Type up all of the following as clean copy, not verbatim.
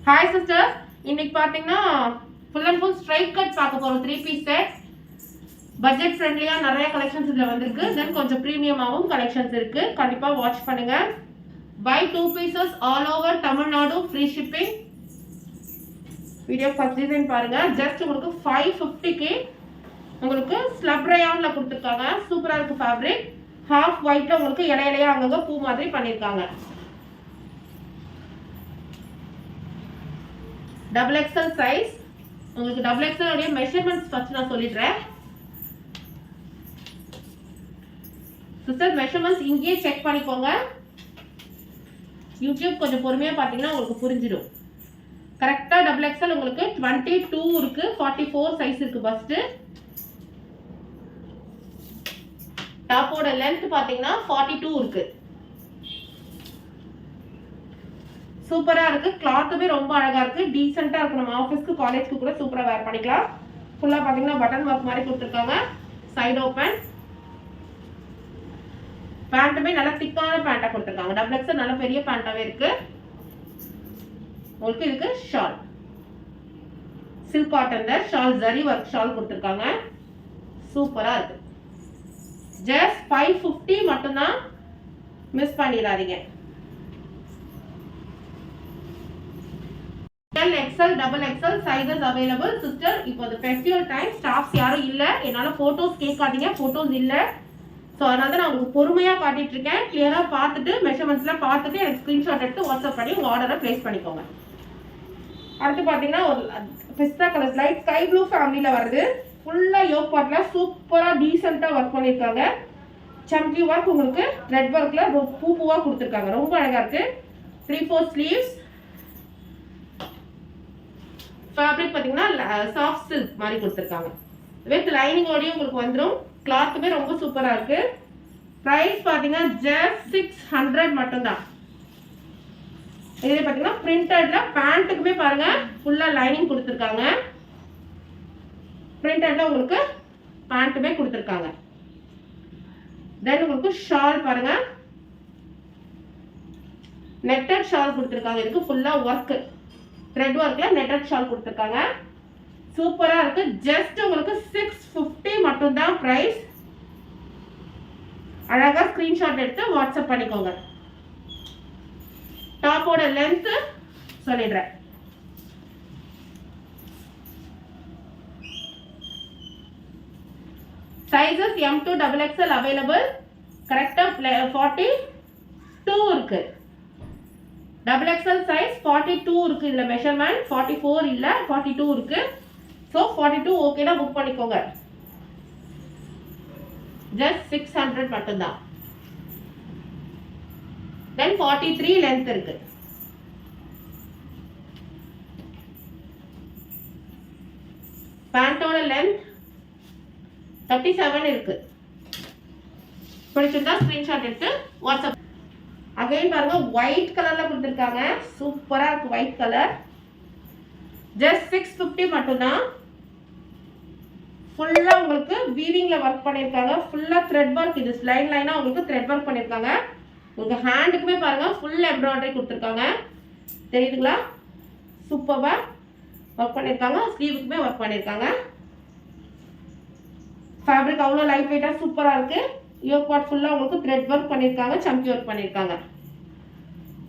Hi sisters, இன்னைக்கு பாத்தீங்கன்னா full and full straight cut பார்க்க போறோம் 3 piece set. பட்ஜெட் ஃப்ரெண்ட்லியா நிறைய கலெக்ஷன்ஸ் இதுல வந்திருக்கு. தென் கொஞ்சம் பிரீமியமாவும் கலெக்ஷன்ஸ் இருக்கு. கண்டிப்பா வாட்ச் பண்ணுங்க. Buy 2 pieces all over Tamil Nadu free shipping. Video first design பாருங்க. ஜஸ்ட் உங்களுக்கு 550க்கு உங்களுக்கு ஸ்லப் ரயான்ல கொடுத்திருக்காங்க. சூப்பரா இருக்கு ஃபேப்ரிக். half whiteல உங்களுக்கு இலையிலையா அங்கங்க பூ மாதிரி பண்ணிருக்காங்க. double XL size. உங்களுக்கு double XL உடைய மெஷர்மென்ட்ஸ் ஃபர்ஸ்ட் நான் சொல்லிடுறேன். சிஸ்டர் மெஷர்மென்ட்ஸ் இங்கேயே செக் பண்ணிக்கோங்க. யூடியூப் கொஞ்சம் பொறுமையா பாத்தீங்கன்னா உங்களுக்கு புரிஞ்சிடும். கரெக்ட்டா double XL உங்களுக்கு 22 இருக்கு, 44 சைஸ் இருக்கு பஸ்ட். டாப்போட லெந்த் பாத்தீங்கன்னா 42 இருக்கு. சூப்பரா இருக்கு. கிளாத்துமே ரொம்ப அழகா இருக்கு. டீசென்ட்டா இருக்கு. நம்ம ஆபீஸ்க்கு காலேஜ்க்கு கூட சூப்பரா வேர் பண்ணிக்கலாம். ஃபுல்லா பாத்தீங்கன்னா பட்டன் வர்க் மாதிரி கொடுத்திருக்காங்க. Side open. பேண்ட்மே நல்ல திக்கான பேண்டா கொடுத்திருக்காங்க. டபுள் எக்ஸ்எல் நல்ல பெரிய பேண்டாவே இருக்கு. உங்களுக்கு இதுக்கு ஷால். சில்க் காட்டன்ல ஷால் ஜரி வர்க் ஷால் கொடுத்திருக்காங்க. சூப்பரா இருக்கு. ஜஸ்ட் 550 மட்டும் தான். மிஸ் பண்ணிடாதீங்க. XL double XL sizes available sister. இப்போ the festival time ஸ்டாஃப்ஸ் யாரும் இல்ல. என்னால போட்டோஸ் கேட்காதீங்க. போட்டோஸ் இல்ல. சோ அதனால நான் உங்களுக்கு பொறுமையா காட்டிட்டு இருக்கேன். கிளியரா பார்த்துட்டு மெஷர்மென்ட்ஸ்லாம் பார்த்துட்டு எனக்கு ஸ்கிரீன்ஷாட் எடுத்து வாட்ஸ்அப் பண்ணி உங்க ஆர்டரை பிளேஸ் பண்ணிக்கோங்க. அடுத்து பாத்தீங்கன்னா ஒரு பிஸ்தா கலர் லைட் ஸ்கை ப்ளூ ஃபேமிலில வருது. ஃபுல்லா யோக் பார்ட்ல சூப்பரா டீசென்ட்டா வர்க் பண்ணிருக்காங்க. சம்கி வர்க் உங்களுக்கு த்ரெட் வர்க்ல பூவா கொடுத்திருக்காங்க. ரொம்ப அழகா இருக்கு. 3/4 ஸ்லீவ்ஸ். ஃபேப்ரிக் பாத்தீங்கன்னா சாஃப்ட் சில்க் மாதிரி கொடுத்திருக்காங்க. வித் லைனிங் ஓடியும் உங்களுக்கு வந்துரும். கிளாத்துமே ரொம்ப சூப்பரா இருக்கு. பிரைஸ் பாத்தீங்கன்னா ஜஸ்ட் 600 மட்டும் தான். இதுல பாத்தீங்கன்னா பிரிண்டட்ல பேண்ட்டுக்குமே பாருங்க ஃபுல்லா லைனிங் கொடுத்திருக்காங்க. பிரிண்டட்ல உங்களுக்கு பேண்ட்டுமே கொடுத்திருக்காங்க. தென் உங்களுக்கு ஷால் பாருங்க. நெட்டட் ஷால் கொடுத்திருக்காங்க. இதுக்கு ஃபுல்லா வர்க் த்ரெட் வர்க்ல நெட்டட் ஷால் கொடுத்திருக்காங்க. சூப்பரா இருக்கு. ஜஸ்ட் உங்களுக்கு 650 மட்டும் தான் பிரைஸ். அழகா ஸ்கிரீன்ஷாட் எடுத்து வாட்ஸ்அப் பண்ணிக்கோங்க. டாப்போட லென்த் சொல்லிடுறேன். Sizes M to double XL available. கரெக்ட்டா 42 இருக்கு. double XL size 42 இருக்கு. இதுல மெஷர்மென்ட் 44 இல்ல 42 இருக்கு. சோ 42 ஓகேனா புக் பண்ணிக்கோங்க. just 600 மட்டும் தான். then 43 length இருக்கு. பேண்டோட length 37 இருக்கு. பிடிச்சிருந்தா ஸ்கிரீன்ஷாட் எடுத்து வாட்ஸ்அப். அகைன் பாருங்க ஒயிட் கலர்ல கொடுத்திருக்காங்க. சூப்பரா இருக்கு ஒயிட் கலர். just 650 மட்டும் தான். ஃபுல்லா உங்களுக்கு வீவிங்ல வர்க் பண்ணிருக்காங்க. ஃபுல்லா த்ரெட் வர்க். இது லைன் லைனா உங்களுக்கு த்ரெட் வர்க் பண்ணிருக்காங்க. உங்க ஹேண்டுக்குமே பாருங்க ஃபுல் எம்ப்ராய்டரி கொடுத்திருக்காங்க. தெரியுதுங்களா? சூப்பரா வர்க் பண்ணிருக்காங்க. ஸ்லீவுக்குமே வர்க் பண்ணிருக்காங்க. ஃபேப்ரிக் அவ்வளவு லைட் வெயிட்டா சூப்பரா இருக்கு. யோக் பார்ட் ஃபுல்லா உங்களுக்கு த்ரெட் வர்க் பண்ணிருக்காங்க. சம்கி வர்க் பண்ணிருக்காங்க.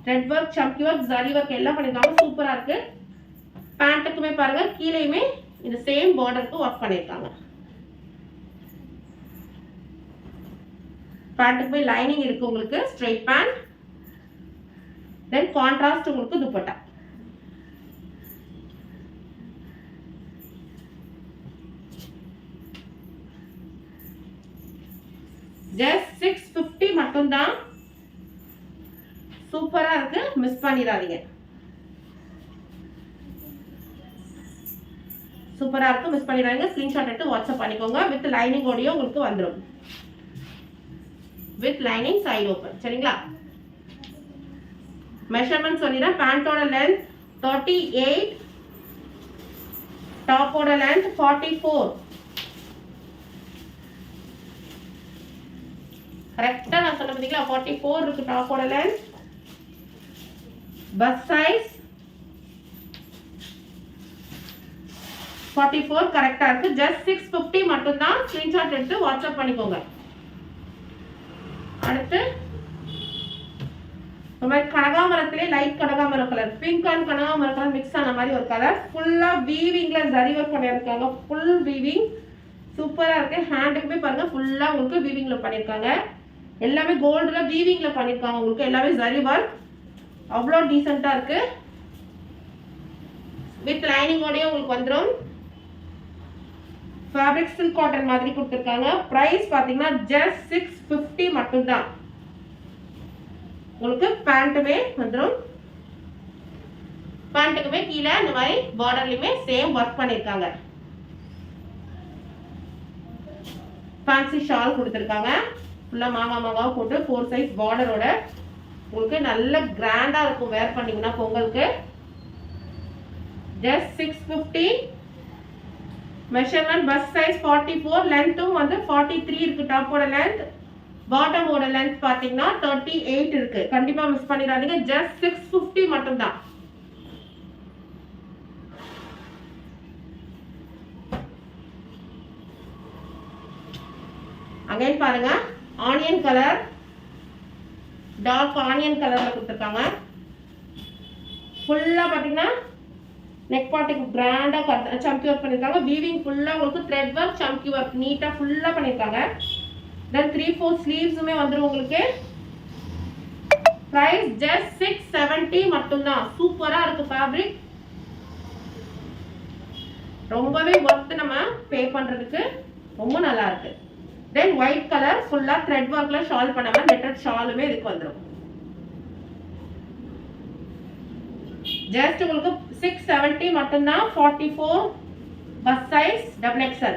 Thread work, chamki work, zari work எல்லாம் பண்ணிருக்காங்க. சூப்பரா இருக்கு. பேண்ட்டுக்குமே பாருங்க கீழேயுமே இந்த சேம் பார்டருக்கு வர்க் பண்ணிருக்காங்க. பேண்ட்டுக்குமே லைனிங் இருக்கு உங்களுக்கு. Straight pant. தென் கான்ட்ராஸ்ட் உங்களுக்கு துப்பட்டா. just 650 மட்டும் தான். சூப்பரா இருக்கு. மிஸ் பண்ணிடாதீங்க. சூப்பரா இருக்கு. மிஸ் பண்ணிடாதீங்க. ஸ்கிரீன்ஷாட் எடுத்து வாட்ஸ்அப் பண்ணிக்கோங்க. வித் லைனிங் ஓடியோ உங்களுக்கு வந்துரும். With lining side open. சரிங்களா? மெஷர்மென்ட் சொல்லிடுறேன். பேண்டோட லென்த் 38. டாப்போட லென்த் 44. கரெக்ட்டா நான் சொன்ன பாத்தீங்களா 44 இருக்கு டாப்போட லென்த். பஸ் சைஸ் 44 கரெக்டா இருக்கு. ஜஸ்ட் 650 மட்டும் தான். ஸ்கிரீன்ஷாட் எடுத்து வாட்ஸ்அப் பண்ணிக்கோங்க. அடுத்து கனகாமரத்திலே லைட் கனகாமரம் கலர், பிங்க் அண்ட் கனகாமரம் கலர் மிக்ஸ் ஆன மாதிரி ஒரு கலர். ஃபுல்லா வீவிங்ல ஜரி ஒர்க் பண்ணியிருக்காங்க. ஃபுல் வீவிங் சூப்பரா இருக்கு. ஹேண்டுக்குமே பாருங்க ஃபுல்லா உங்களுக்கு வீவிங்ல பண்ணியிருக்காங்க. எல்லாமே கோல்டுல வீவிங்ல பண்ணியிருக்காங்க. உங்களுக்கு எல்லாமே ஜரி ஒர்க் அவ்வளோ டீசெண்டா இருக்கு. வித் லைனிங்கோடய உங்களுக்கு வந்துடும். ஃபேப்ரிக் சில்க் காட்டன் மாதிரி கொடுத்துருக்காங்க. பிரைஸ் பார்த்தீங்கன்னா ஜஸ்ட் 650 மட்டும் தான். உங்களுக்கு பேண்ட்டுமே வந்துடும். பேண்ட்டுக்குமே கீழே இந்த மாதிரி பார்டர்லயுமே சேம் ஒர்க் பண்ணியிருக்காங்க. ஃபேன்சி ஷால் கொடுத்துருக்காங்க. ஃபுல்லா மாங்காய் போட்டு 4 சைஸ் பார்டரோட உங்களுக்கு நல்ல கிராண்டா இருக்கும். வேர் பண்ணீங்கன்னா பொங்கலுக்கு. ஜஸ்ட் 650. மெஷர்மெண்ட் பஸ் சைஸ் 44, லென்த்தும் வந்து 43 இருக்கு. டாப்போட லென்த், பாட்டமோட லென்த் பாத்தீங்கன்னா 38 இருக்கு. கண்டிப்பா மிஸ் பண்ணிடாதீங்க. ஜஸ்ட் 650 மட்டும் தான். அகைன் பாருங்க, ஆனியன் கலர், டார்க் ஆனியன் கலர்ல கொடுத்துருக்காங்க. ஃபுல்லா பாத்தீங்கன்னா நெக் பார்ட்டுக்கு கிராண்டா சம்கி ஒர்க் பண்ணிருக்காங்க. வீவிங் ஃபுல்லா உங்களுக்கு த்ரெட் ஒர்க், சம்கி ஒர்க் நீட்டா ஃபுல்லா பண்ணிருக்காங்க. தென் 3/4 ஸ்லீவ்ஸுமே வந்துரும் உங்களுக்கு. பிரைஸ் ஜஸ்ட் 670 மட்டும் தான். சூப்பரா இருக்கு ஃபேப்ரிக். ரொம்பவே ஒர்த் நம்ம பே பண்றதுக்கு ரொம்ப நல்லா இருக்கு. தென் ஒயிட் கலர் ஃபுல்லா த்ரெட் ஒர்க்ல ஷால் பண்ணாம நெட்டட் ஷாலுமே இதுக்கு வந்துரும். ஜஸ்ட் உங்களுக்கு 670 மட்டும் தான். 44 பஸ் சைஸ் XXL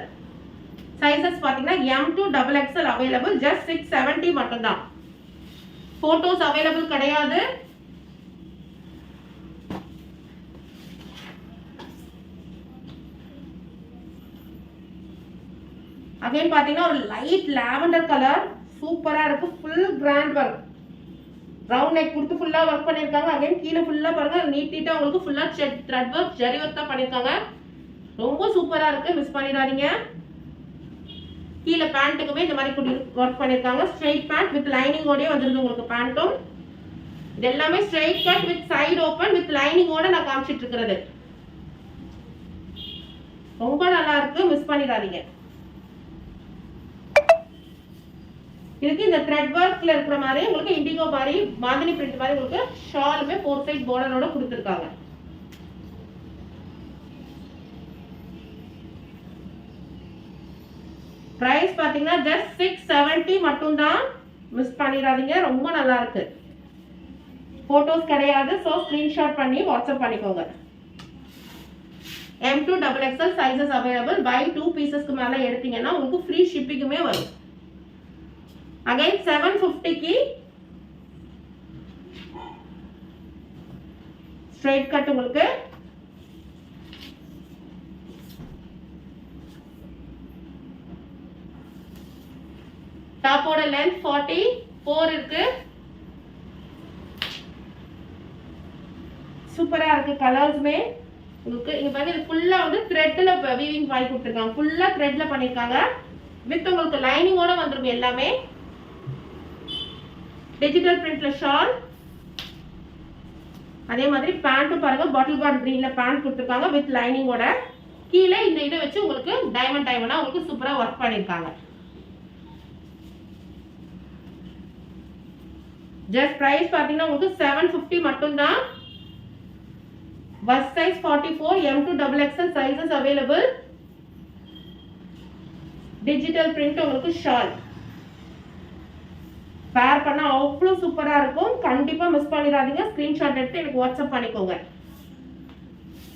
சைஸஸ் பாத்தீங்கன்னா M to XXL available. Just 670 மட்டும் தான். போட்டோஸ் அவைலபிள் கிடையாது. அகைன் பாத்தீங்கன்னா ஒரு லைட் லாவெண்டர் கலர் சூப்பரா இருக்கு. Full grand work, round neck கொடுத்து ஃபுல்லா ஒர்க் பண்ணிருக்காங்க. அகைன் கீழே ஃபுல்லா பாருங்க நீட்டா உங்களுக்கு ஃபுல்லா த்ரெட் ஒர்க், ஜரி ஒர்க் தான் பண்ணிருக்காங்க. ரொம்ப சூப்பரா இருக்கு. மிஸ் பண்ணிடாதீங்க. கீழே பேண்ட்டுக்குமே இந்த மாதிரி ஒர்க் பண்ணிருக்காங்க. ஸ்ட்ரெயிட் பேண்ட் வித் லைனிங்கோடய வந்துருது உங்களுக்கு பேண்ட்டும். இது எல்லாமே straight cut with side open with லைனிங்கோட நான் காமிச்சிட்டு இருக்கிறது. ரொம்ப நல்லா இருக்கு. மிஸ் பண்ணிடாதீங்க. இதுக்கு இந்த த்ரெட் ஒர்க்ல இருக்கிற மாதிரி உங்களுக்கு இண்டிகோ மாதிரி பாந்தினி பிரிண்ட் மாதிரி உங்களுக்கு ஷாலுமே 4 சைட் பார்டரோட கொடுத்துருக்காங்க. பிரைஸ் பாத்தீங்கன்னா ஜஸ்ட் 670 மட்டும் தான். மிஸ் பண்ணிடாதீங்க. ரொம்ப நல்லா இருக்கு. போட்டோஸ் கிடையாது. சோ ஸ்கிரீன்ஷாட் பண்ணி வாட்ஸ்அப் பண்ணிக்கோங்க. M to XXL sizes available. Buy 2 பீசஸ்க்கு மேல எடுத்தீங்கன்னா உங்களுக்கு ஃப்ரீ ஷிப்பிங்குமே வரும். அகைன் 750க்கு ஸ்ட்ரைட் கட் உங்களுக்கு. டாப்போட லென்த் 44 இருக்கு. சூப்பரா இருக்கு. கலர்ஸ்மே உங்களுக்கு இங்க பாருங்க. இது ஃபுல்லா வந்து த்ரெட்ல வீவிங் பண்ணி கொடுத்திருக்காங்க. ஃபுல்லா த்ரெட்ல பண்ணிருக்காங்க. வித் உங்களுக்கு லைனிங்கோட வந்துரும் எல்லாமே. டிஜிட்டல் பிரிண்ட்ல ஷால். அதே மாதிரி பேண்ட் பாருங்க, பாட்டில் கார்டு கிரீன்ல பேண்ட் கொடுத்திருக்காங்க வித் லைனிங்கோட. கீழே இந்த இதை வச்சு உங்களுக்கு டைமண்டா உங்களுக்கு சூப்பரா ஒர்க் பண்ணிருக்காங்க. ஜஸ்ட் பிரைஸ் பாத்தீங்கன்னா உங்களுக்கு 750 மட்டும் தான். Bus size 44, M to XXL sizes available. Digital print உங்களுக்கு ஷால். பேர் பண்ண அவ்வளோ சூப்பரா இருக்கும். கண்டிப்பா மிஸ் பண்ணிடாதீங்க. ஸ்கிரீன்ஷாட் எடுத்து எனக்கு வாட்ஸ்அப் பண்ணிக்கோங்க.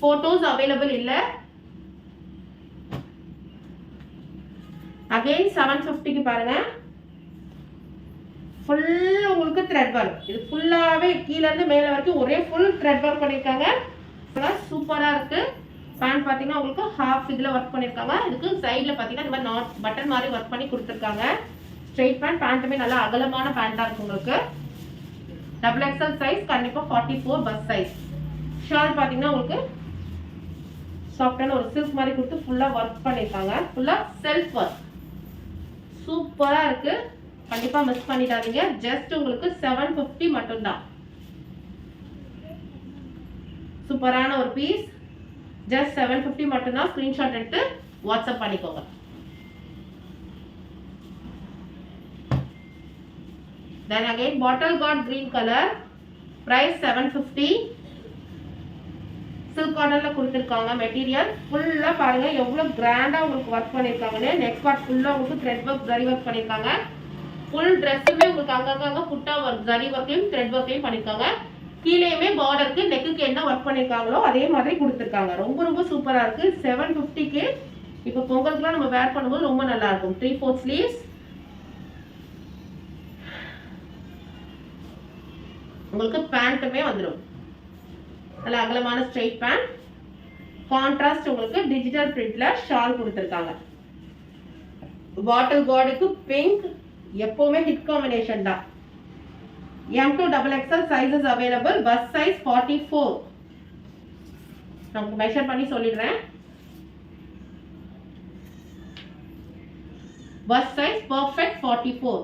போட்டோஸ் அவைலபிள் இல்ல. அகைன் 750க்கு பாருங்க. ஃபுல் உங்களுக்கு த்ரெட் ஒர்க். இது ஃபுல்லாவே கீழ இருந்து மேல வரைக்கும் ஒரே ஃபுல் த்ரெட் ஒர்க் பண்ணிருக்காங்க. சூப்பரா இருக்கு. பேண்ட் பாத்தீங்கன்னா உங்களுக்கு ஹாஃப் இதுல ஒர்க் பண்ணிருக்காங்க. இதுக்கு சைடுல பாத்தீங்கன்னா இந்த மாதிரி நாட் பட்டன் மாதிரி ஒர்க் பண்ணி கொடுத்துருக்காங்க. Straight pant. பேண்ட்டுமே நல்லா அகலமான பேண்டா இருக்கு உங்களுக்கு. XXL சைஸ் கண்டிப்பா 44 பஸ் சைஸ். ஷால் பாத்தீங்கன்னா உங்களுக்கு சாஃப்டான ஒரு சில்க் மாதிரி கொடுத்து ஃபுல்லா ஒர்க் பண்ணிருக்காங்க. ஃபுல்லா செல்ஃப் ஒர்க். சூப்பரா இருக்கு. கண்டிப்பா மிஸ் பண்ணிடாதீங்க. ஜஸ்ட் உங்களுக்கு 750 மட்டும் தான். சூப்பரான ஒரு பீஸ். ஜஸ்ட் 750 மட்டும் தான். ஸ்கிரீன்ஷாட் எடுத்து வாட்ஸ்அப் பண்ணிக்கோங்க. Then again bottle got green color. Price 750. silk cottonல கொடுத்திருக்காங்க. மெட்டீரியல் ஃபுல்லா பாருங்க எவ்வளவு கிராண்டா உங்களுக்கு வர்க் பண்ணிருக்காங்கன்னு. நெக் பார்ட் ஃபுல்லா உங்களுக்கு த்ரெட் வர்க் ஜரி வர்க் பண்ணிருக்காங்க. ஃபுல் Dressமே உங்களுக்கு அங்கங்க புட்டா வர்க் ஜரி வர்க்லயும் த்ரெட் வர்க்லயும் பண்ணிருக்காங்க. கீழேயுமே பார்டருக்கு நெக்குக்கு என்ன வர்க் பண்ணிருக்காங்களோ அதே மாதிரி கொடுத்திருக்காங்க. ரொம்ப ரொம்ப சூப்பரா இருக்கு. 750க்கு இப்போ பொங்கலுக்குலாம் நம்ம வேர் பண்ணும்போது ரொம்ப நல்லா இருக்கும். 3/4 ஸ்லீவ்ஸ். உங்களுக்கு பேண்ட்டுமே வந்துடும். நல்ல அகலமான ஸ்ட்ரெயிட் பேண்ட். கான்ட்ராஸ்ட் உங்களுக்கு டிஜிட்டல் பிரிண்ட்ல ஷால் கொடுத்திருக்காங்க. பாட்டில் கார்டுக்கு பிங்க் எப்பவுமே ஹிட் காம்பினேஷன் தான். M2 XXL sizes available. bust size 44. நான் மெஷர் பண்ணி சொல்லிடுறேன். bust size perfect 44.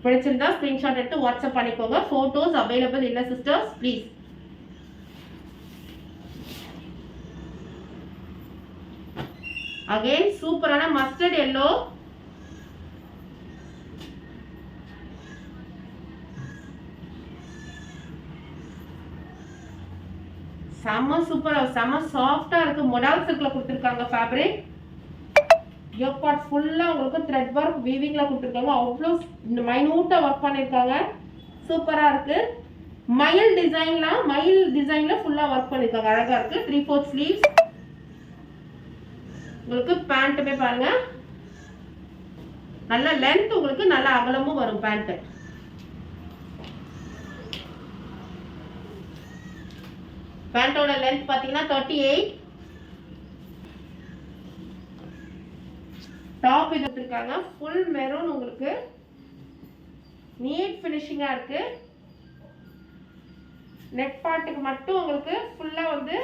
பிடிச்சிருந்தா ஸ்கிரீன்ஷாட் எடுத்து வாட்ஸ்அப் பண்ணிக்கோங்க. போட்டோஸ் அவைலபிள் இல்ல சிஸ்டர்ஸ் ப்ளீஸ். அகைன் சூப்பரான மஸ்டர்ட் எல்லோ. செம்ம சூப்பரா செம்ம சாஃப்டா இருக்கு. மொடால் சில்க்ல கொடுத்திருக்காங்க ஃபேப்ரிக். யோக் பார்ட் ஃபுல்லா உங்களுக்கு த்ரெட் வர்க் வீவிங்ல கொடுத்திருக்காங்க. அவ்வளவு மைனூட்டா வர்க் பண்ணிருக்காங்க. சூப்பரா இருக்கு. மயில் டிசைன்ல ஃபுல்லா வர்க் பண்ணிருக்காங்க. அழகா இருக்கு. 3/4 ஸ்லீவ்ஸ். உங்களுக்கு பேண்ட்டுமே பாருங்க நல்ல லென்த், உங்களுக்கு நல்ல அகலமும் வரும் பேண்ட். பேண்டோட லென்த் பாத்தீங்கன்னா 38. டாப் இது கொடுத்திருக்காங்க. ஃபுல் மெரூன் உங்களுக்கு நீட் ஃபினிஷிங்கா இருக்கு. நெக் பார்ட்டுக்கு மட்டும் உங்களுக்கு ஃபுல்லா வந்து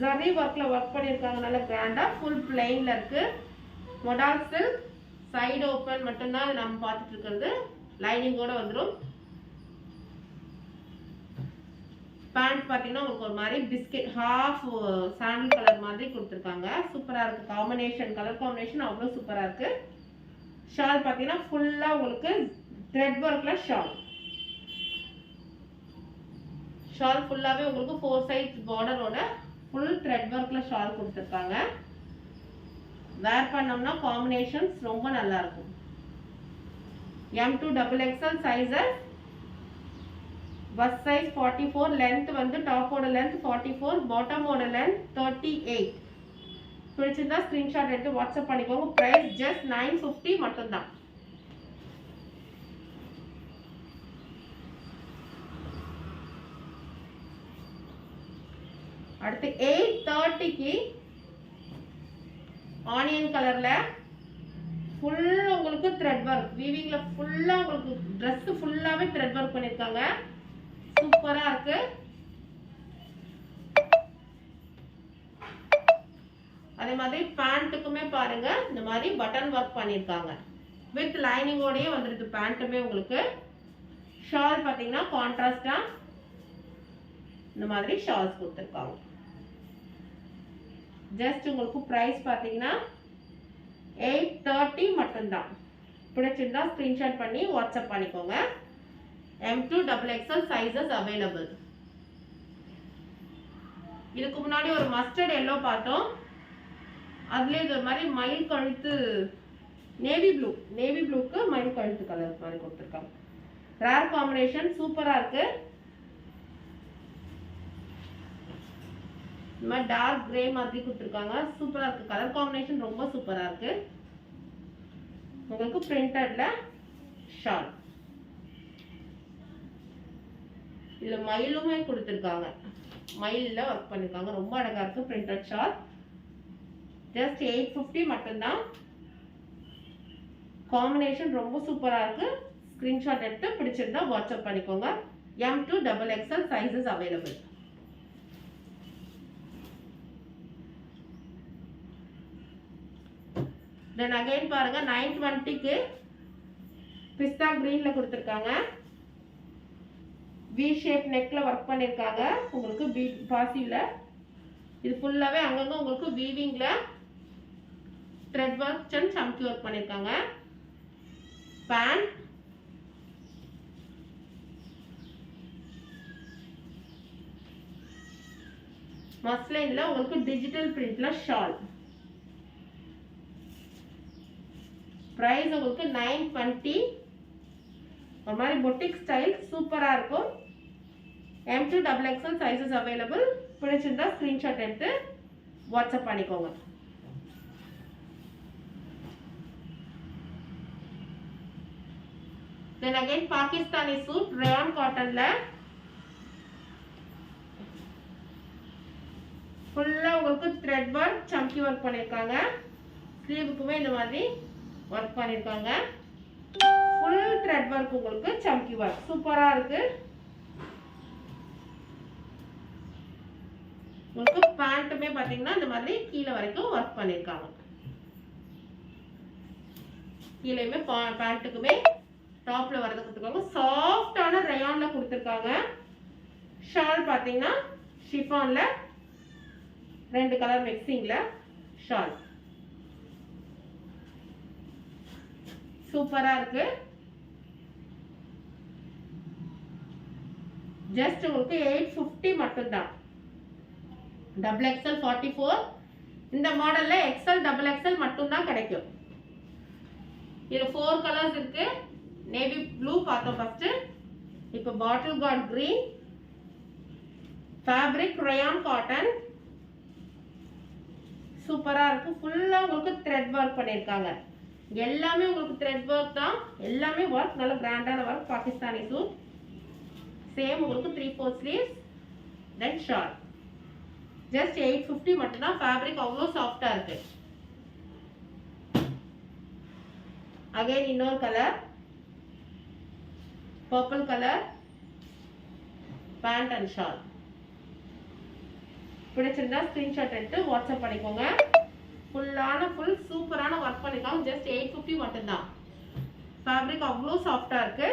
ஜரி வர்க்ல வர்க் பண்ணிருக்காங்க. நல்ல கிராண்டா ஃபுல் பிளைன்ல இருக்கு. மொடால் சில்க் சைடு ஓபன் மட்டும் தான் நம்ம பார்த்துட்டு இருக்கிறது. லைனிங்கோட வந்துரும். பேண்ட் பாத்தீங்கன்னா உங்களுக்கு ஒரு மாதிரி பிஸ்கட் ஹாஃப் சாண்டல் கலர் மாதிரி கொடுத்திருக்காங்க. சூப்பரா இருக்கு. காம்பினேஷன் கலர் காம்பினேஷன் அவ்வளவு சூப்பரா இருக்கு. ஷால் பாத்தீங்கன்னா ஃபுல்லா உங்களுக்கு த்ரெட் வர்க்ல ஷால் ஃபுல்லாவே உங்களுக்கு 4 சைட் பார்டரோட ஃபுல் த்ரெட் வர்க்ல ஷால் கொடுத்திருக்காங்க. வேர் பண்ணோம்னா காம்பினேஷன்ஸ் ரொம்ப நல்லா இருக்கும். M2 XXL sizes. bust size 44. length வந்து டாப்போட length 44, பாட்டமோட length 38. பிடிச்சிருந்தா ஸ்கிரீன்ஷாட் எடுத்து வாட்ஸ்அப் பண்ணிக்கோங்க. பிரைஸ் ஜஸ்ட் 950 மட்டும் தான். அடுத்து 830க்கு ஆனியன் கலர்ல ஃபுல் உங்களுக்கு த்ரெட் வர்க் வீவிங்ல ஃபுல்லா உங்களுக்கு Dress ஃபுல்லாவே த்ரெட் வர்க் பண்ணிருக்காங்க. சூப்பரா இருக்கு. அதே மாதிரி பேண்ட்டுக்குமே பாருங்க இந்த மாதிரி பட்டன் வர்க் பண்ணிருக்காங்க. வித் லைனிங்கோடயே வந்துருக்கு பேண்ட்டுமே உங்களுக்கு. ஷால் பாத்தீங்கன்னா கான்ட்ராஸ்டா இந்த மாதிரி ஷால்ஸ் கொடுத்திருக்காங்க. ஜஸ்ட் உங்களுக்கு பிரைஸ் பாத்தீங்கன்னா 830 மட்டும் தான். பிடிச்சிருந்தா ஸ்கிரீன்ஷாட் பண்ணி வாட்ஸ்அப் பண்ணிக்கோங்க. M2 XXL sizes available. இதுக்கு முன்னாடி ஒரு மஸ்டர்ட் எல்லோ பார்த்தோம். அதுல இது மாதிரி மயில் கழுத்து நேவி ப்ளூக்கு மயில் கழுத்து கலர் மாதிரி கொடுத்திருக்காங்க. ரேர் காம்பினேஷன் சூப்பரா இருக்கு. இந்த மாதிரி டார்க் கிரே மாதிரி கொடுத்திருக்காங்க. சூப்பரா இருக்கு. கலர் காம்பினேஷன் ரொம்ப சூப்பரா இருக்கு. உங்களுக்கு பிரிண்டட்ல ஷால். இதுல மயிலுமே கொடுத்திருக்காங்க. மயில்ல வர்க் பண்ணிருக்காங்க. ரொம்ப அழகா இருக்கு. Printed shawl. ஜஸ்ட் 850 மட்டும் தான். காம்பினேஷன் ரொம்ப சூப்பரா இருக்கு. ஸ்கிரீன்ஷாட் எடுத்து பிடிச்சிருந்தா வாட்ஸ்அப் பண்ணிக்கோங்க. M to XXL sizes available. Then again பாருங்க 920க்கு பிஸ்தா greenல கொடுத்திருக்காங்க. V shape neckல வர்க் பண்ணிருக்காங்க. உங்களுக்கு பாசில இது ஃபுல்லாவே அங்கங்க உங்களுக்கு வீவிங்ல thread work and chunky work பண்ணிருக்காங்க. Pant மஸ்லின்ல உங்களுக்கு டிஜிட்டல் பிரிண்ட்ல ஷால். பிரைஸ் உங்களுக்கு 920. ஒரு மாதிரி பொட்டிக் ஸ்டைல் சூப்பரா இருக்கும். M to XXL sizes available. பிடிச்சிருந்தா ஸ்கிரீன்ஷாட் எடுத்து வாட்ஸ்அப் பண்ணிக்கோங்க. Then again Pakistani suit rayon cottonல ஃபுல்லா உங்களுக்கு thread work chunky work பண்ணிருக்காங்க. ஸ்லீவுக்குமே இந்த மாதிரி work பண்ணிருக்காங்க. full thread work உங்களுக்கு chunky work சூப்பரா இருக்கு. உங்களுக்கு பேண்ட்டுமே பாத்தீங்கன்னா இந்த மாதிரி கீழ வரைக்கும் work பண்ணிருக்காங்க. கீழேயுமே பேண்ட்டுக்குமே டாப்ல வரது கொடுத்துருக்காங்க. சாஃப்டான ரயான்ல கொடுத்துருக்காங்க. ஷால் பாத்தீங்கன்னா ஷிஃபான்ல ரெண்டு கலர் மிக்சிங்ல ஷால் சூப்பரா இருக்கு. ஜஸ்ட் உங்களுக்கு 850 மட்டும் தான். XXL 44 இந்த மாடல்ல XL XXL மட்டும் தான் கிடைக்கும். இதுல 4 கலர்ஸ் இருக்கு. நேவி ப்ளூ பார்த்தோம் ஃபர்ஸ்ட். இப்போ பாட்டில் கார்ட் கிரீன், ஃபேப்ரிக் ரயான் காட்டன் சூப்பரா இருக்கு. ஃபுல்லா உங்களுக்கு thread work பண்ணிருக்காங்க. எல்லாமே உங்களுக்கு thread work தான். எல்லாமே வர்க் நல்ல பிராண்டான வர்க். பாகிஸ்தானி சூட் சேம் உங்களுக்கு 3/4 ஸ்லீவ்ஸ் தென் ஷார்ட். ஜஸ்ட் 850 மட்டும் தான். ஃபேப்ரிக் அவ்வளோ சாஃப்டா இருக்கு. அகைன் இன்னொரு colour purple colour pant and shawl. பிடிச்சிருந்தா ஸ்கிரீன்ஷாட் எடுத்து வாட்ஸ்அப் பண்ணிக்கோங்க. ஃபுல் சூப்பரான ஒர்க் பண்ணிருக்காங்க. ஜஸ்ட் 850 மட்டும் தான். ஃபேப்ரிக் அவ்வளோ சாஃப்டா இருக்கு.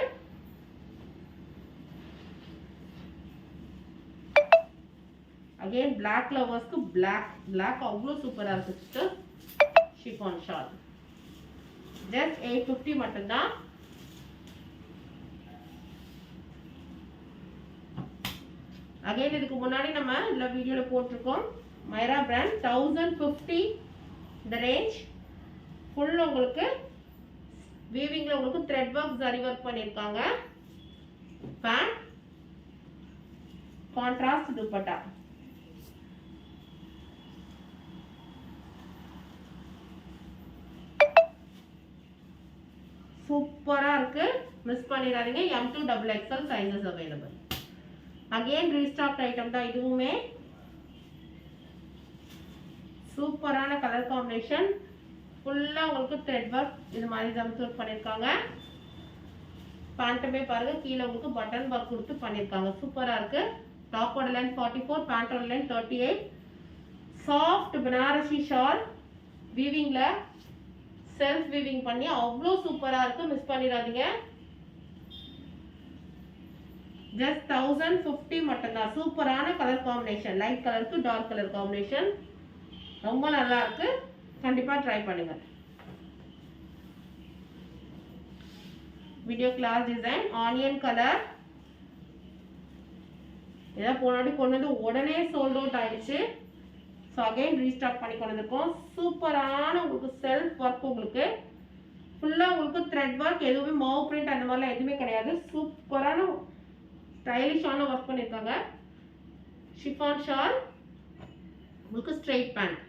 அகைன் பிளாக் லவர்ஸ்க்கு பிளாக் அவ்வளோ சூப்பரா இருக்கு சிஸ்டர். ஷிஃபான் ஷால் ஜஸ்ட் 850 மட்டும் தான். அகைன் இதுக்கு முன்னாடி நம்ம இந்த வீடியோல போட்டிருக்கோம். மைரா பிராண்ட் 1050 இந்த ரேஞ்ச். ஃபுல் உங்களுக்கு வீவிங்ல உங்களுக்கு thread work zari work பண்ணிருக்காங்க. Pant contrast dupatta. சூப்பரா இருக்கு. மிஸ் பண்ணிடாதீங்க. M to XXL sizes available. Again restock item தான் இதுவுமே. சூப்பரான கலர் காம்பினேஷன். ஃபுல்லா உங்களுக்கு thread work இது மாதிரி ஜம்ப் ஒர்க் பண்ணிருக்காங்க. பேண்ட்டுமே பாருங்க கீழ உங்களுக்கு பட்டன் ஒர்க் கொடுத்து பண்ணிருக்காங்க. சூப்பரா இருக்கு. டாப்போட லென்த் 44, பேண்டோட லென்த் 38. சாஃப்ட் பனாரசி ஷால் வீவிங்ல செல்ஃப் வீவிங் பண்ணி அவ்வளோ சூப்பரா இருக்கு. மிஸ் பண்ணிடாதீங்க. ஜஸ்ட் 1050 மட்டும் தான். சூப்பரான கலர் காம்பினேஷன். லைட் கலருக்கு டார்க் கலர் காம்பினேஷன் ரொம்ப நல்லா இருக்கு. கண்டிப்பா ட்ரை பண்ணுங்க. Video glass design onion colour. இதை போனாடி கொண்டு வந்து உடனே சோல்ட் அவுட் ஆயிடுச்சு. ஸோ அகைன் ரீஸ்டாக் பண்ணி கொண்டு வந்திருக்கோம். சூப்பரான உங்களுக்கு செல்ஃப் ஒர்க். உங்களுக்கு ஃபுல்லா உங்களுக்கு த்ரெட் ஒர்க். எதுவுமே மாவு பிரிண்ட் அந்த மாதிரிலாம் எதுவுமே கிடையாது. சூப்பரான ஸ்டைலிஷான ஒர்க் பண்ணியிருக்காங்க. ஷிஃபான் ஷால் உங்களுக்கு ஸ்ட்ரெயிட் பேண்ட்.